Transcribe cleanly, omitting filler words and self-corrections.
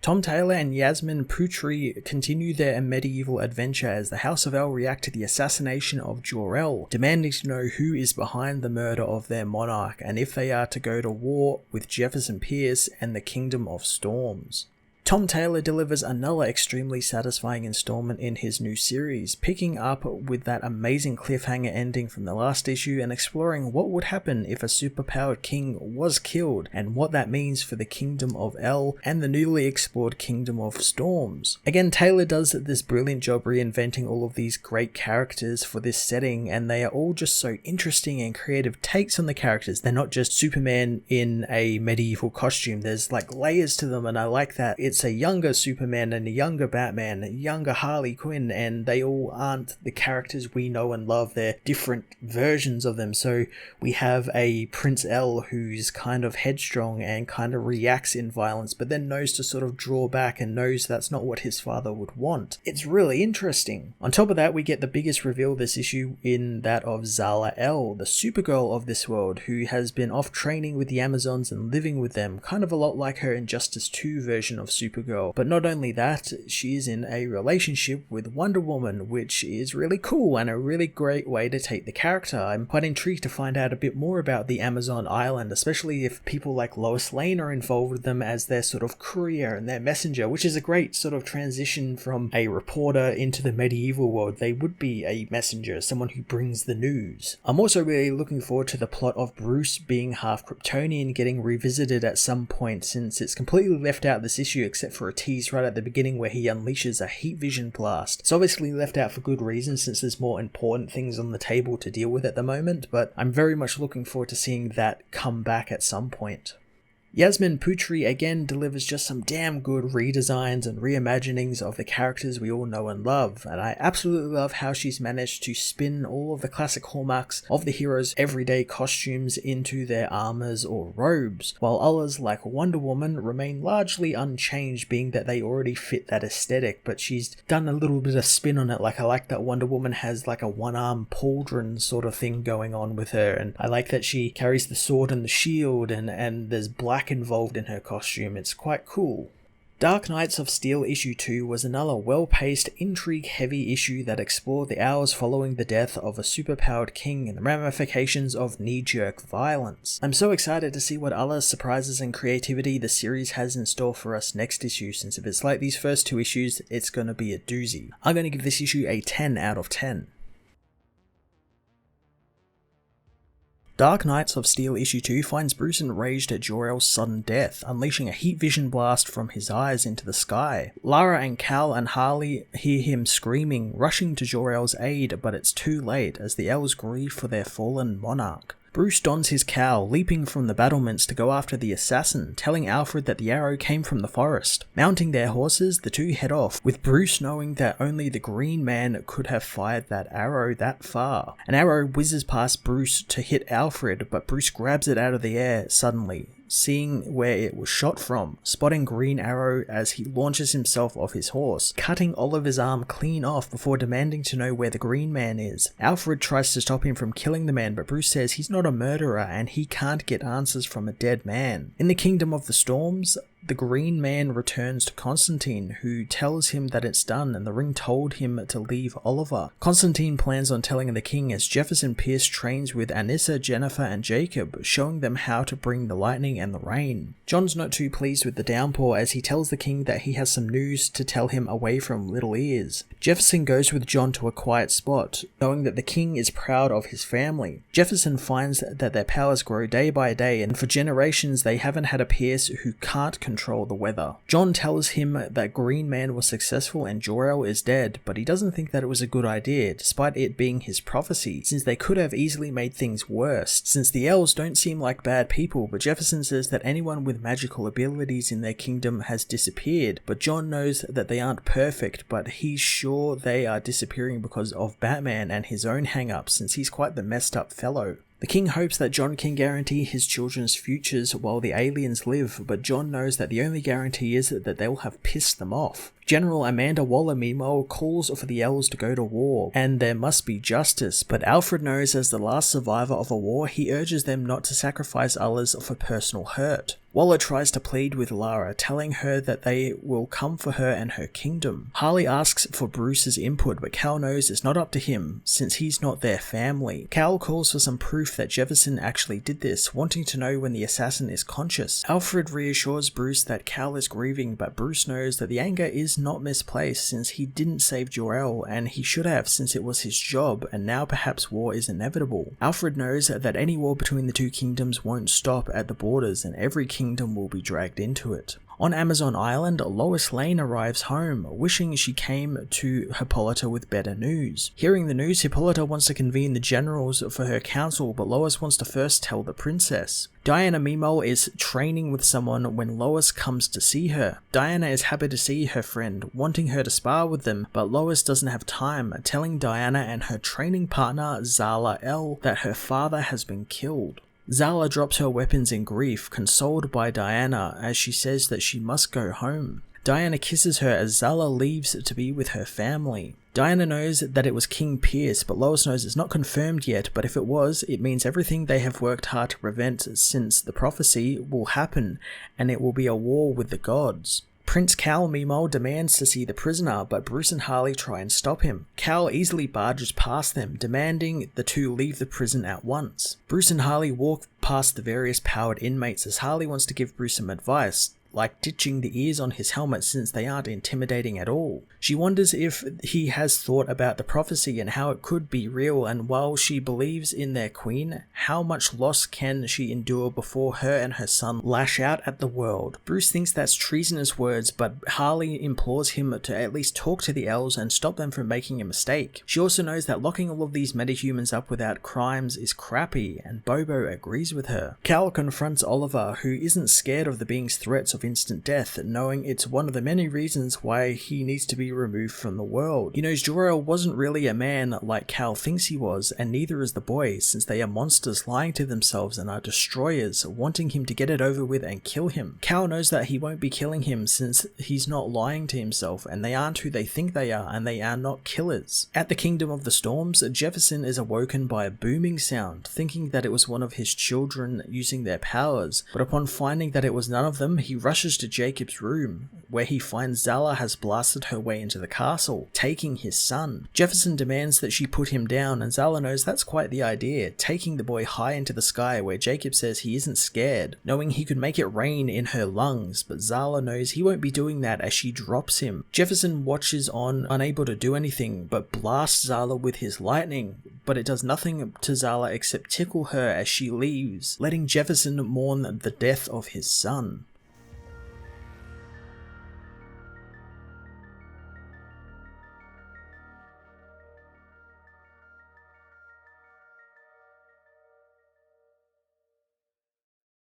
Tom Taylor and Yasmin Putri continue their medieval adventure as the House of El react to the assassination of Jor-El, demanding to know who is behind the murder of their monarch and if they are to go to war with Jefferson Pierce and the Kingdom of Storms. Tom Taylor delivers another extremely satisfying installment in his new series, picking up with that amazing cliffhanger ending from the last issue and exploring what would happen if a superpowered king was killed and what that means for the Kingdom of El and the newly explored Kingdom of Storms. Again, Taylor does this brilliant job reinventing all of these great characters for this setting, and they are all just so interesting and creative takes on the characters. They're not just Superman in a medieval costume, there's like layers to them, and I like that. It's a younger Superman and a younger Batman, a younger Harley Quinn, and they all aren't the characters we know and love. They're different versions of them. So we have a Prince El who's kind of headstrong and kind of reacts in violence, but then knows to sort of draw back and knows that's not what his father would want. It's really interesting. On top of that, we get the biggest reveal this issue in that of Zala El, the Supergirl of this world, who has been off training with the Amazons and living with them, kind of a lot like her Injustice 2 version of Supergirl. But not only that, she is in a relationship with Wonder Woman, which is really cool and a really great way to take the character. I'm quite intrigued to find out a bit more about the Amazon Island, especially if people like Lois Lane are involved with them as their sort of courier and their messenger, which is a great sort of transition from a reporter into the medieval world. They would be a messenger, someone who brings the news. I'm also really looking forward to the plot of Bruce being half Kryptonian getting revisited at some point, since it's completely left out this issue except for a tease right at the beginning where he unleashes a heat vision blast. It's obviously left out for good reason since there's more important things on the table to deal with at the moment, but I'm very much looking forward to seeing that come back at some point. Yasmin Putri again delivers just some damn good redesigns and reimaginings of the characters we all know and love, and I absolutely love how she's managed to spin all of the classic hallmarks of the heroes' everyday costumes into their armors or robes, while others like Wonder Woman remain largely unchanged, being that they already fit that aesthetic, but she's done a little bit of spin on it. Like, I like that Wonder Woman has like a one-arm pauldron sort of thing going on with her, and I like that she carries the sword and the shield, and there's black involved in her costume. It's quite cool. Dark Knights of Steel issue 2 was another well-paced, intrigue-heavy issue that explored the hours following the death of a superpowered king and the ramifications of knee-jerk violence. I'm so excited to see what other surprises and creativity the series has in store for us next issue, since if it's like these first two issues, it's gonna be a doozy. I'm gonna give this issue a 10 out of 10. Dark Knights of Steel issue 2 finds Bruce enraged at Jor-El's sudden death, unleashing a heat vision blast from his eyes into the sky. Lara and Cal and Harley hear him screaming, rushing to Jor-El's aid, but it's too late as the elves grieve for their fallen monarch. Bruce dons his cowl, leaping from the battlements to go after the assassin, telling Alfred that the arrow came from the forest. Mounting their horses, the two head off, with Bruce knowing that only the Green Man could have fired that arrow that far. An arrow whizzes past Bruce to hit Alfred, but Bruce grabs it out of the air suddenly, seeing where it was shot from, spotting Green Arrow as he launches himself off his horse, cutting Oliver's arm clean off before demanding to know where the Green Man is. Alfred tries to stop him from killing the man, but Bruce says he's not a murderer and he can't get answers from a dead man. In the Kingdom of the Storms, the Green Man returns to Constantine, who tells him that it's done and the ring told him to leave Oliver. Constantine plans on telling the king as Jefferson Pierce trains with Anissa, Jennifer and Jacob, showing them how to bring the lightning and the rain. John's not too pleased with the downpour as he tells the king that he has some news to tell him away from little ears. Jefferson goes with John to a quiet spot, knowing that the king is proud of his family. Jefferson finds that their powers grow day by day, and for generations they haven't had a Pierce who can't control the weather. John tells him that Green Man was successful and Jor-El is dead, but he doesn't think that it was a good idea, despite it being his prophecy, since they could have easily made things worse, since the elves don't seem like bad people, but Jefferson says that anyone with magical abilities in their kingdom has disappeared, but John knows that they aren't perfect, but he's sure they are disappearing because of Batman and his own hang-ups, since he's quite the messed up fellow. The king hopes that John can guarantee his children's futures while the aliens live, but John knows that the only guarantee is that they'll have pissed them off. General Amanda Waller, meanwhile, calls for the elves to go to war, and there must be justice, but Alfred knows as the last survivor of a war, he urges them not to sacrifice others for personal hurt. Waller tries to plead with Lara, telling her that they will come for her and her kingdom. Harley asks for Bruce's input, but Cal knows it's not up to him, since he's not their family. Cal calls for some proof that Jefferson actually did this, wanting to know when the assassin is conscious. Alfred reassures Bruce that Cal is grieving, but Bruce knows that the anger is not misplaced since he didn't save Jor-El, and he should have since it was his job, and now perhaps war is inevitable. Alfred knows that any war between the two kingdoms won't stop at the borders, and every kingdom will be dragged into it. On Amazon Island, Lois Lane arrives home, wishing she came to Hippolyta with better news. Hearing the news, Hippolyta wants to convene the generals for her council, but Lois wants to first tell the princess. Diana, meanwhile, is training with someone when Lois comes to see her. Diana is happy to see her friend, wanting her to spar with them, but Lois doesn't have time, telling Diana and her training partner, Jor-El, that her father has been killed. Zala drops her weapons in grief, consoled by Diana as she says that she must go home. Diana kisses her as Zala leaves to be with her family. Diana knows that it was King Pierce, but Lois knows it's not confirmed yet, but if it was, it means everything they have worked hard to prevent since the prophecy will happen, and it will be a war with the gods. Prince Cal, meanwhile, demands to see the prisoner, but Bruce and Harley try and stop him. Cal easily barges past them, demanding the two leave the prison at once. Bruce and Harley walk past the various powered inmates as Harley wants to give Bruce some advice, like ditching the ears on his helmet since they aren't intimidating at all. She wonders if he has thought about the prophecy and how it could be real, and while she believes in their queen, how much loss can she endure before her and her son lash out at the world? Bruce thinks that's treasonous words, but Harley implores him to at least talk to the elves and stop them from making a mistake. She also knows that locking all of these metahumans up without crimes is crappy, and Bobo agrees with her. Cal confronts Oliver, who isn't scared of the being's threats of instant death, knowing it's one of the many reasons why he needs to be removed from the world. He knows Jor-El wasn't really a man like Cal thinks he was, and neither is the boy, since they are monsters lying to themselves and are destroyers, wanting him to get it over with and kill him. Cal knows that he won't be killing him since he's not lying to himself, and they aren't who they think they are, and they are not killers. At the Kingdom of the Storms, Jefferson is awoken by a booming sound, thinking that it was one of his children using their powers, but upon finding that it was none of them, he rushes to Jacob's room, where he finds Zala has blasted her way into the castle, taking his son. Jefferson demands that she put him down, and Zala knows that's quite the idea, taking the boy high into the sky where Jacob says he isn't scared, knowing he could make it rain in her lungs, but Zala knows he won't be doing that as she drops him. Jefferson watches on, unable to do anything, but blasts Zala with his lightning, but it does nothing to Zala except tickle her as she leaves, letting Jefferson mourn the death of his son.